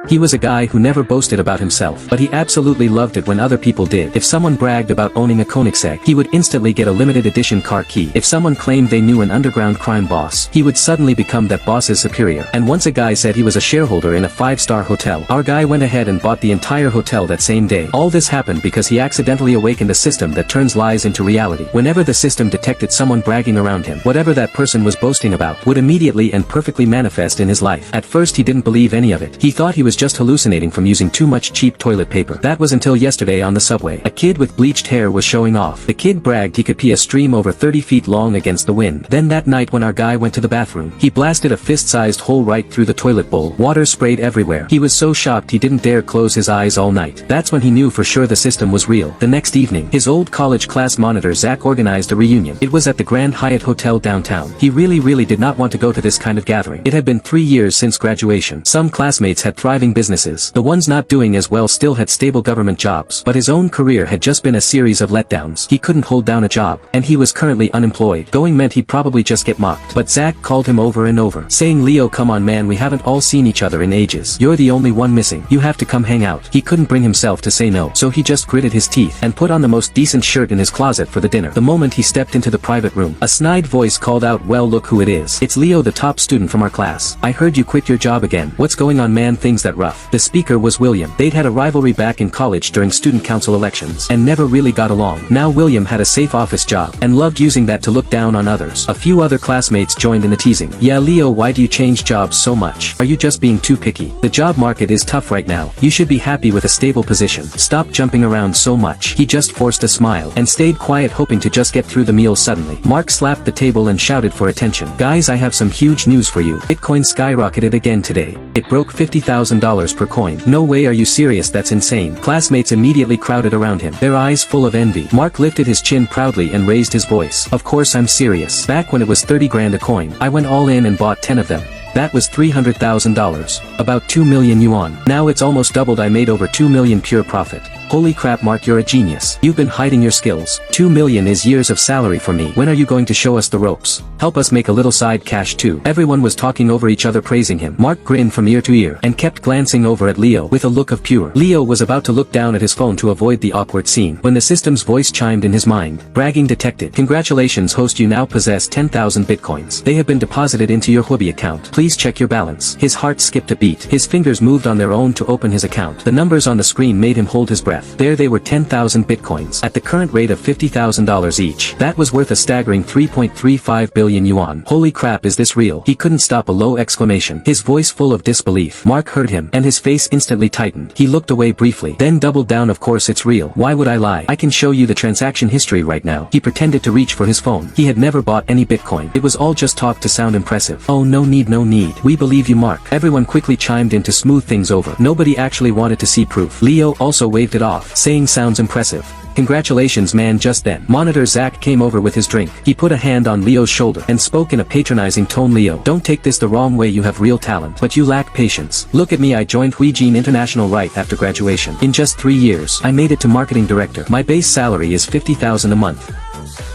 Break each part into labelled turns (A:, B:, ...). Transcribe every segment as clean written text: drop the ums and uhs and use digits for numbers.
A: He was a guy who never boasted about himself, but he absolutely loved it when other people did. If someone bragged about owning a Koenigsegg, he would instantly get a limited edition car key. If someone claimed they knew an underground crime boss, he would suddenly become that boss's superior. And once a guy said he was a shareholder in a 5-star hotel, our guy went ahead and bought the entire hotel that same day. All this happened because he accidentally awakened a system that turns lies into reality. Whenever the system detected someone bragging around him, whatever that person was boasting about would immediately and perfectly manifest in his life. At first he didn't believe any of it. He thought he was just hallucinating from using too much cheap toilet paper. That was until yesterday on the subway. A kid with bleached hair was showing off. The kid bragged he could pee a stream over 30 feet long against the wind. Then that night when our guy went to the bathroom, he blasted a fist-sized hole right through the toilet bowl. Water sprayed everywhere. He was so shocked he didn't dare close his eyes all night. That's when he knew for sure the system was real. The next evening, his old college class monitor Zach organized a reunion. It was at the Grand Hyatt Hotel downtown. He really did not want to go to this kind of gathering. It had been 3 years since graduation. Some classmates had thriving businesses. The ones not doing as well still had stable government jobs, but his own career had just been a series of letdowns. He couldn't hold down a job, and he was currently unemployed. Going meant he'd probably just get mocked. But Zach called him over and over, saying, "Leo, come on man, we haven't all seen each other in ages. You're the only one missing. You have to come hang out." He couldn't bring himself to say no, so he just gritted his teeth and put on the most decent shirt in his closet for the dinner. The moment he stepped into the private room, a snide voice called out, "Well, look who it is. It's Leo, the top student from our class. I heard you quit your job again. What's going on man, things that rough." The speaker was William. They'd had a rivalry back in college during student council elections, and never really got along. Now William had a safe office job, and loved using that to look down on others. A few other classmates joined in the teasing. "Yeah Leo, why do you change jobs so much? Are you just being too picky? The job market is tough right now. You should be happy with a stable position. Stop jumping around so much." He just forced a smile, and stayed quiet hoping to just get through the meal. Suddenly, Mark slapped the table and shouted for attention. "Guys, I have some huge news for you. Bitcoin skyrocketed again today. It broke $50,000 per coin." "No way, are you serious? That's insane." Classmates immediately crowded around him, their eyes full of envy. Mark lifted his chin proudly and raised his voice. "Of course I'm serious. Back when it was 30 grand a coin, I went all in and bought 10 of them. That was $300,000. About 2 million yuan. Now it's almost doubled. I made over 2 million pure profit." "Holy crap Mark, you're a genius. You've been hiding your skills. 2 million is years of salary for me. When are you going to show us the ropes? Help us make a little side cash too." Everyone was talking over each other praising him. Mark grinned from ear to ear, and kept glancing over at Leo with a look of pure. Leo was about to look down at his phone to avoid the awkward scene, when the system's voice chimed in his mind. "Bragging detected. Congratulations host, you now possess 10,000 bitcoins. They have been deposited into your Huobi account. Please check your balance." His heart skipped a beat. His fingers moved on their own to open his account. The numbers on the screen made him hold his breath. There they were, 10,000 bitcoins. At the current rate of $50,000 each, that was worth a staggering 3.35 billion yuan. Holy crap, is this real? He couldn't stop a low exclamation, his voice full of disbelief. Mark heard him, and his face instantly tightened. He looked away briefly, then doubled down. "Of course it's real. Why would I lie? I can show you the transaction history right now." He pretended to reach for his phone. He had never bought any bitcoin. It was all just talk to sound impressive. "Oh, no need, no need. We believe you Mark." Everyone quickly chimed in to smooth things over. Nobody actually wanted to see proof. Leo also waved it off, saying, "Sounds impressive. Congratulations man." Just then, monitor Zach came over with his drink. He put a hand on Leo's shoulder, and spoke in a patronizing tone. "Leo, don't take this the wrong way, you have real talent, but you lack patience. Look at me, I joined Huijin International right after graduation. In just 3 years, I made it to marketing director. My base salary is 50,000 a month.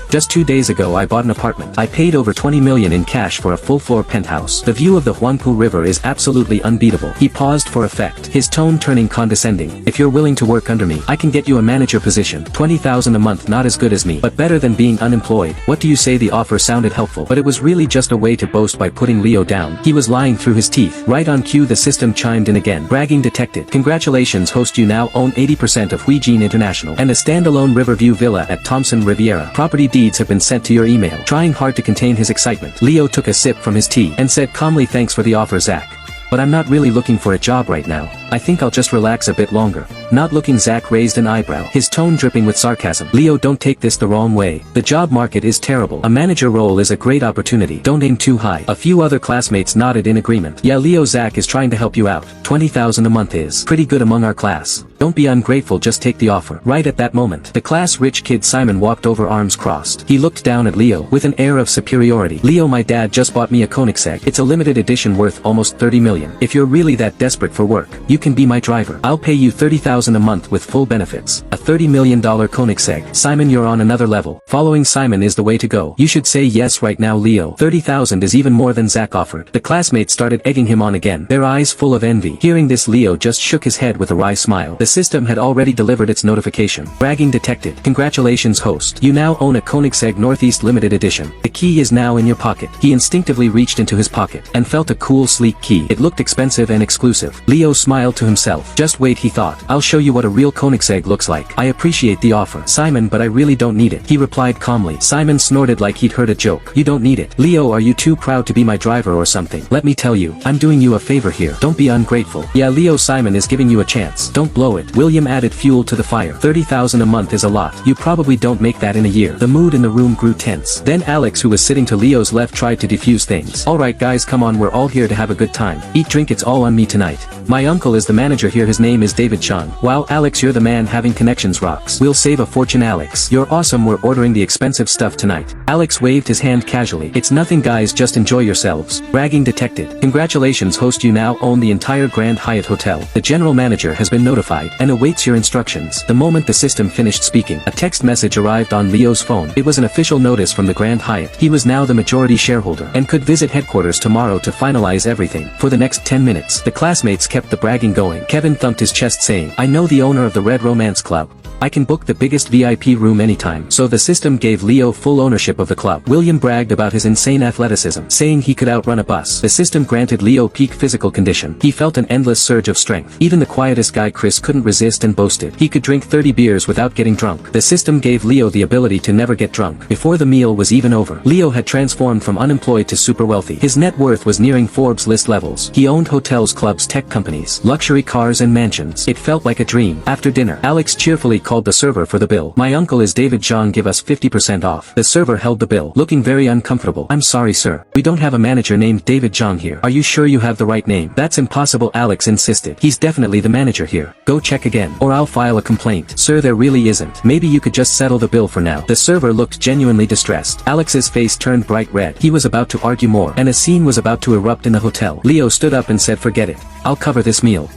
A: Just 2 days ago I bought an apartment. I paid over 20 million in cash for a full-floor penthouse. The view of the Huangpu River is absolutely unbeatable." He paused for effect, his tone turning condescending. "If you're willing to work under me, I can get you a manager position. 20,000 a month, not as good as me, but better than being unemployed. What do you say?" The offer sounded helpful, but it was really just a way to boast by putting Leo down. He was lying through his teeth. Right on cue the system chimed in again. "Bragging detected. Congratulations host, you now own 80% of Huijin International and a standalone Riverview villa at Thompson Riviera. Property deeds have been sent to your email." Trying hard to contain his excitement, Leo took a sip from his tea, and said calmly, "Thanks for the offer Zach. But I'm not really looking for a job right now. I think I'll just relax a bit longer." Not looking, Zach raised an eyebrow, his tone dripping with sarcasm. "Leo, don't take this the wrong way. The job market is terrible. A manager role is a great opportunity. Don't aim too high." A few other classmates nodded in agreement. "Yeah Leo, Zach is trying to help you out. 20,000 a month is pretty good among our class. Don't be ungrateful, just take the offer." Right at that moment, the class-rich kid Simon walked over, arms crossed. He looked down at Leo with an air of superiority. "Leo, my dad just bought me a Koenigsegg. It's a limited edition worth almost 30 million. If you're really that desperate for work, you can be my driver. I'll pay you $30,000 a month with full benefits. A $30 million Koenigsegg. Simon, you're on another level. Following Simon is the way to go. You should say yes right now, Leo. 30,000 is even more than Zach offered. The classmates started egging him on again, their eyes full of envy. Hearing this, Leo just shook his head with a wry smile. The system had already delivered its notification. Bragging detected. Congratulations, host. You now own a Koenigsegg Northeast Limited Edition. The key is now in your pocket. He instinctively reached into his pocket and felt a cool, sleek key. It looked expensive and exclusive. Leo smiled to himself. Just wait, he thought. I'll show you what a real Koenigsegg looks like. I appreciate the offer, Simon, but I really don't need it, he replied calmly. Simon snorted like he'd heard a joke. You don't need it. Leo, are you too proud to be my driver or something? Let me tell you, I'm doing you a favor here. Don't be ungrateful. Yeah, Leo, Simon is giving you a chance. Don't blow it. William added fuel to the fire. 30,000 a month is a lot. You probably don't make that in a year. The mood in the room grew tense. Then Alex, who was sitting to Leo's left, tried to defuse things. Alright guys, come on, we're all here to have a good time. Eat, drink, it's all on me tonight. My uncle is the manager here, his name is David John. Wow, Alex, you're the man, having connections rocks. We'll save a fortune, Alex. You're awesome, we're ordering the expensive stuff tonight. Alex waved his hand casually. It's nothing guys, just enjoy yourselves. Bragging detected. Congratulations, host, you now own the entire Grand Hyatt Hotel. The general manager has been notified and awaits your instructions. The moment the system finished speaking, a text message arrived on Leo's phone. It was an official notice from the Grand Hyatt. He was now the majority shareholder and could visit headquarters tomorrow to finalize everything. For the next 10 minutes, the classmates kept the bragging going. Kevin thumped his chest saying, I know the owner of the Red Romance Club. I can book the biggest VIP room anytime. So the system gave Leo full ownership of the club. William bragged about his insane athleticism, saying he could outrun a bus. The system granted Leo peak physical condition. He felt an endless surge of strength. Even the quietest guy, Chris, couldn't resist and boasted he could drink 30 beers without getting drunk. The system gave Leo the ability to never get drunk. Before the meal was even over, Leo had transformed from unemployed to super wealthy. His net worth was nearing Forbes list levels. He owned hotels, clubs, tech companies, luxury cars and mansions. It felt like a dream. After dinner, Alex cheerfully called the server for the bill. My uncle is David John, give us 50% off. The server held the bill, looking very uncomfortable. I'm sorry sir, we don't have a manager named David John here. Are you sure you have the right name? That's impossible, Alex insisted. He's definitely the manager here. Go check again, or I'll file a complaint. Sir, there really isn't. Maybe you could just settle the bill for now. The server looked genuinely distressed. Alex's face turned bright red. He was about to argue more, and a scene was about to erupt in the hotel. Leo stood up and said, forget it. I'll cover this meal.